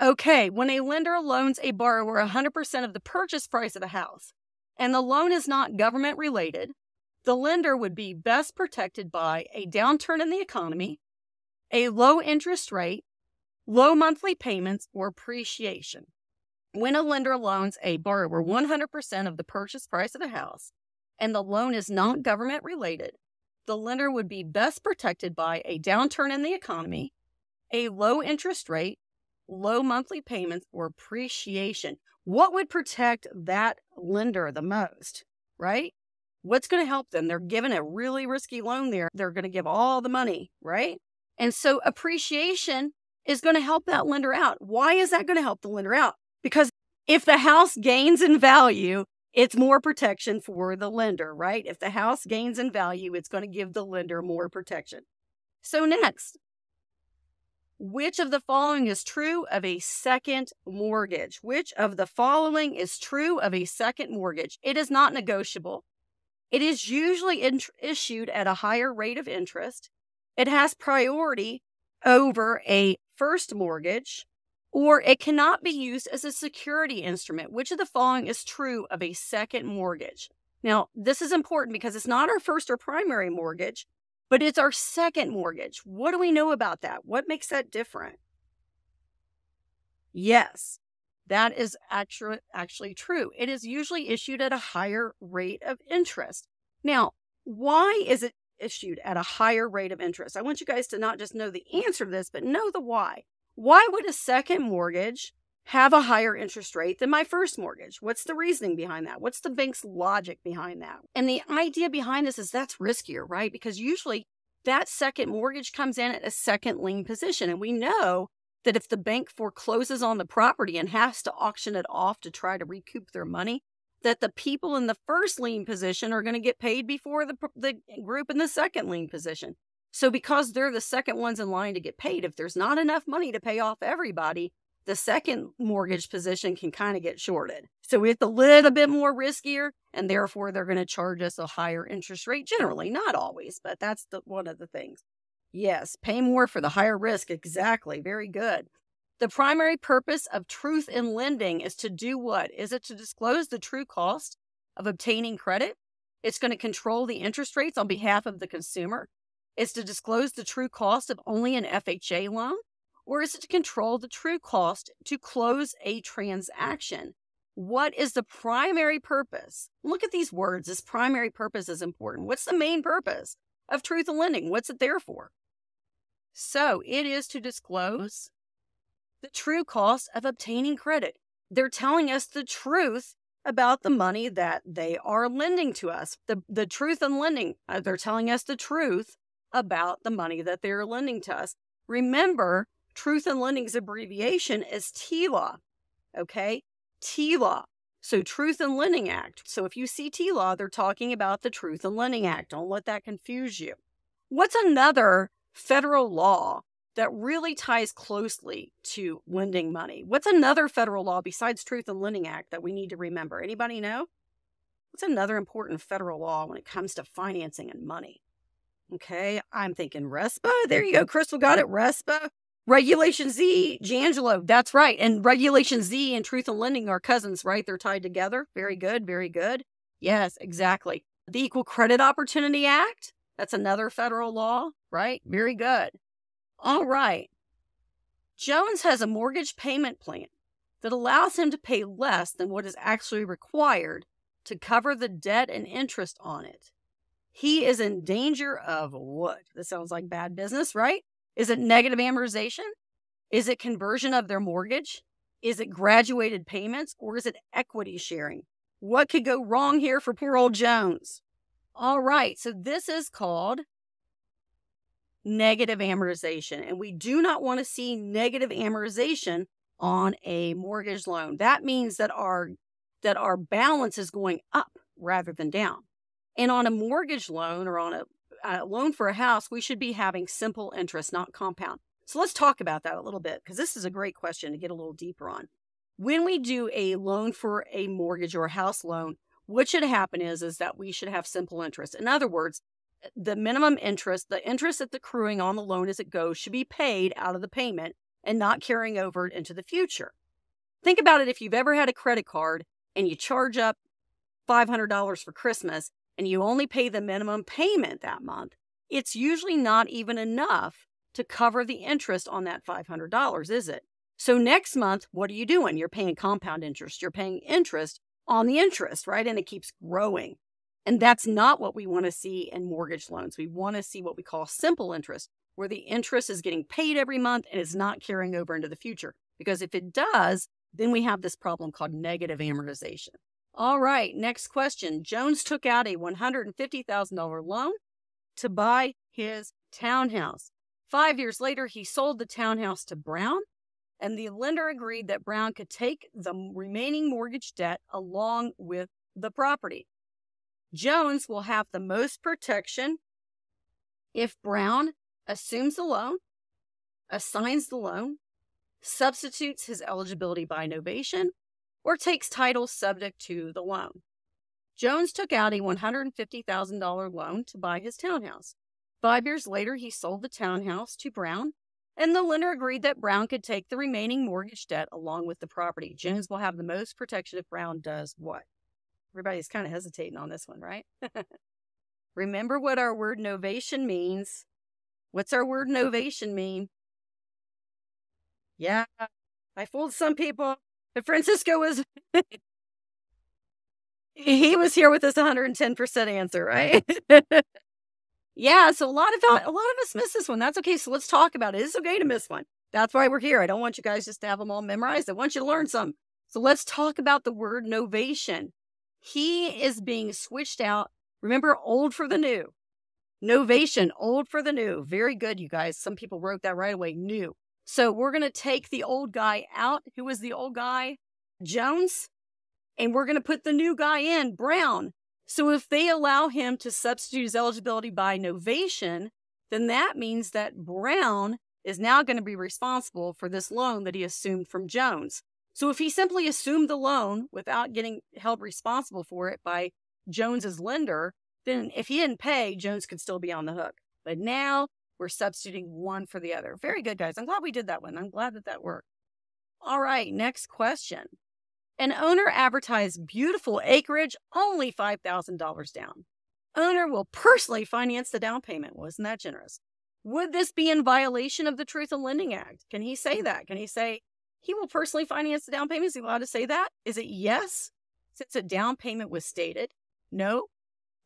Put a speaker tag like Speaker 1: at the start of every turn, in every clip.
Speaker 1: Okay, when a lender loans a borrower 100% of the purchase price of a house, and the loan is not government related, the lender would be best protected by a downturn in the economy, a low interest rate, low monthly payments, or appreciation. When a lender loans a borrower 100% of the purchase price of a house, and the loan is not government related, the lender would be best protected by a downturn in the economy, a low interest rate, low monthly payments, or appreciation. What would protect that lender the most, right? What's going to help them? They're given a really risky loan there. They're going to give all the money, right? And so appreciation is going to help that lender out. Why is that going to help the lender out? Because if the house gains in value, it's more protection for the lender, right? If the house gains in value, it's going to give the lender more protection. So next, which of the following is true of a second mortgage? Which of the following is true of a second mortgage? It is not negotiable. It is usually issued at a higher rate of interest. It has priority over a first mortgage, or it cannot be used as a security instrument. Which of the following is true of a second mortgage? Now, this is important because it's not our first or primary mortgage, but it's our second mortgage. What do we know about that? What makes that different? Yes, that is actually true. It is usually issued at a higher rate of interest. Now, why is it issued at a higher rate of interest? I want you guys to not just know the answer to this, but know the why. Why would a second mortgage have a higher interest rate than my first mortgage? What's the reasoning behind that? What's the bank's logic behind that? And the idea behind this is that's riskier, right? Because usually that second mortgage comes in at a second lien position. And we know that if the bank forecloses on the property and has to auction it off to try to recoup their money, that the people in the first lien position are going to get paid before the group in the second lien position. So because they're the second ones in line to get paid, if there's not enough money to pay off everybody, the second mortgage position can kind of get shorted. So it's a little bit more riskier, and therefore they're going to charge us a higher interest rate. Generally, not always, but that's one of the things. Yes, pay more for the higher risk. Exactly. Very good. The primary purpose of truth in lending is to do what? Is it to disclose the true cost of obtaining credit? It's going to control the interest rates on behalf of the consumer. It's to disclose the true cost of only an FHA loan? Or is it to control the true cost to close a transaction? What is the primary purpose? Look at these words. This primary purpose is important. What's the main purpose of truth in lending? What's it there for? So it is to disclose the true cost of obtaining credit. They're telling us the truth about the money that they are lending to us. The truth in lending, they're telling us the truth about the money that they're lending to us. Remember, truth in lending's abbreviation is TLAW, okay? TLAW. So Truth in Lending Act. So if you see TLAW, they're talking about the Truth in Lending Act. Don't let that confuse you. What's another federal law that really ties closely to lending money? What's another federal law besides Truth in Lending Act that we need to remember? Anybody know? What's another important federal law when it comes to financing and money? Okay, I'm thinking RESPA. There you go. Crystal got it. RESPA. Regulation Z, Jangelo. That's right. And Regulation Z and Truth in Lending are cousins, right? They're tied together. Very good. Very good. Yes, exactly. The Equal Credit Opportunity Act. That's another federal law, right? Very good. All right. Jones has a mortgage payment plan that allows him to pay less than what is actually required to cover the debt and interest on it. He is in danger of what? This sounds like bad business, right? Is it negative amortization? Is it conversion of their mortgage? Is it graduated payments? Or is it equity sharing? What could go wrong here for poor old Jones? All right, so this is called negative amortization. And we do not want to see negative amortization on a mortgage loan. That means that our balance is going up rather than down. And on a mortgage loan or on a loan for a house, we should be having simple interest, not compound. So let's talk about that a little bit, because this is a great question to get a little deeper on. When we do a loan for a mortgage or a house loan, what should happen is that we should have simple interest. In other words, the minimum interest, the interest that's accruing on the loan as it goes, should be paid out of the payment and not carrying over into the future. Think about it if you've ever had a credit card and you charge up $500 for Christmas and you only pay the minimum payment that month. It's usually not even enough to cover the interest on that $500, is it? So next month, what are you doing? You're paying compound interest. You're paying interest on the interest, right? And it keeps growing. And that's not what we want to see in mortgage loans. We want to see what we call simple interest, where the interest is getting paid every month and is not carrying over into the future. Because if it does, then we have this problem called negative amortization. All right, next question. Jones took out a $150,000 loan to buy his townhouse. 5 years later, he sold the townhouse to Brown, and the lender agreed that Brown could take the remaining mortgage debt along with the property. Jones will have the most protection if Brown assumes the loan, assigns the loan, substitutes his eligibility by novation, or takes title subject to the loan. Jones took out a $150,000 loan to buy his townhouse. 5 years later, he sold the townhouse to Brown, and the lender agreed that Brown could take the remaining mortgage debt along with the property. Jones will have the most protection if Brown does what? Everybody's kind of hesitating on this one, right? Remember what our word novation means. What's our word novation mean? Yeah, I fooled some people. But Francisco was, he was here with this 110% answer, right? Yeah, so a lot of us miss this one. That's okay. So let's talk about it. It's okay to miss one. That's why we're here. I don't want you guys just to have them all memorized. I want you to learn some. So let's talk about the word novation. He is being switched out. Remember, old for the new. Novation, old for the new. Very good, you guys. Some people wrote that right away, new. So we're going to take the old guy out. Who was the old guy? Jones. And we're going to put the new guy in, Brown. So if they allow him to substitute his eligibility by novation, then that means that Brown is now going to be responsible for this loan that he assumed from Jones. So if he simply assumed the loan without getting held responsible for it by Jones's lender, then if he didn't pay, Jones could still be on the hook. But now we're substituting one for the other. Very good, guys. I'm glad we did that one. I'm glad that worked. All right, next question. An owner advertised beautiful acreage, only $5,000 down. Owner will personally finance the down payment. Wasn't that generous? Would this be in violation of the Truth in Lending Act? Can he say that? Can he say he will personally finance the down payment? Is he allowed to say that? Is it yes, since a down payment was stated? No.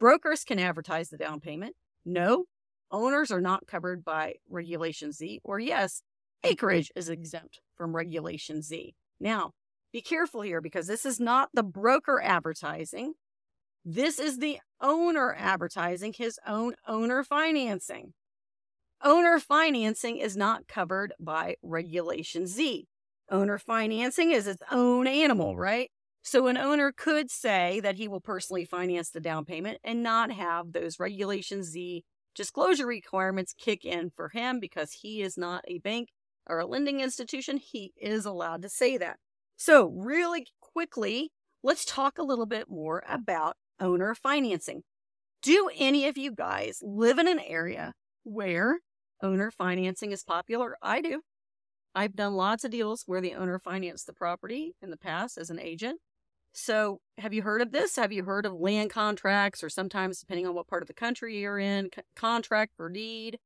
Speaker 1: Brokers can advertise the down payment. No. Owners are not covered by Regulation Z. Or yes, acreage is exempt from Regulation Z. Now, be careful here because this is not the broker advertising. This is the owner advertising his own owner financing. Owner financing is not covered by Regulation Z. Owner financing is its own animal, right? So an owner could say that he will personally finance the down payment and not have those Regulation Z disclosure requirements kick in for him because he is not a bank or a lending institution. He is allowed to say that. So really quickly, let's talk a little bit more about owner financing. Do any of you guys live in an area where owner financing is popular? I do. I've done lots of deals where the owner financed the property in the past as an agent. So have you heard of this? Have you heard of land contracts, or sometimes, depending on what part of the country you're in, contract for deed?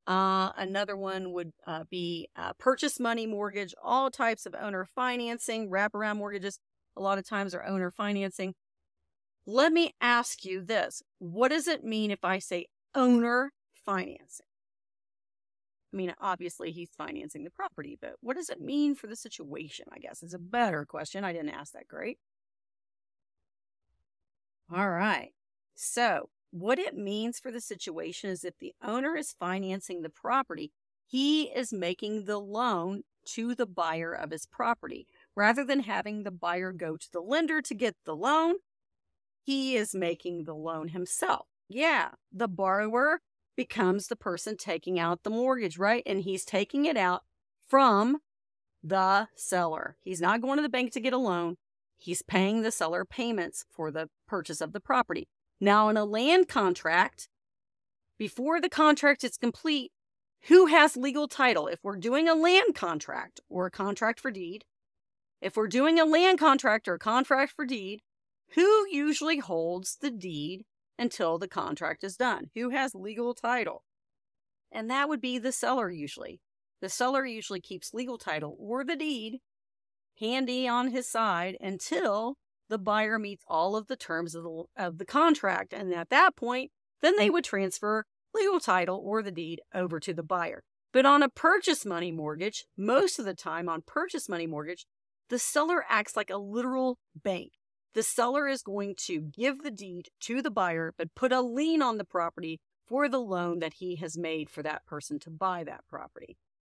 Speaker 1: Another one would be purchase money mortgage, all types of owner financing, wraparound mortgages, a lot of times are owner financing. Let me ask you this. What does it mean if I say owner financing? I mean, obviously he's financing the property, but what does it mean for the situation, I guess, is a better question. I didn't ask that great. All right. So what it means for the situation is if the owner is financing the property, he is making the loan to the buyer of his property. Rather than having the buyer go to the lender to get the loan, he is making the loan himself. Yeah, the borrower becomes the person taking out the mortgage, right? And he's taking it out from the seller. He's not going to the bank to get a loan. He's paying the seller payments for the purchase of the property. Now, in a land contract, before the contract is complete, Who has legal title? If we're doing a land contract or a contract for deed, if we're doing a land contract or a contract for deed, who usually holds the deed until the contract is done? Who has legal title? And that would be the seller usually. The seller usually keeps legal title or the deed handy on his side until the buyer meets all of the terms of the contract. And at that point, then they would transfer legal title or the deed over to the buyer. But on a purchase money mortgage, most of the time on purchase money mortgage, the seller acts like a literal bank. The seller is going to give the deed to the buyer, but put a lien on the property for the loan that he has made for that person to buy that property.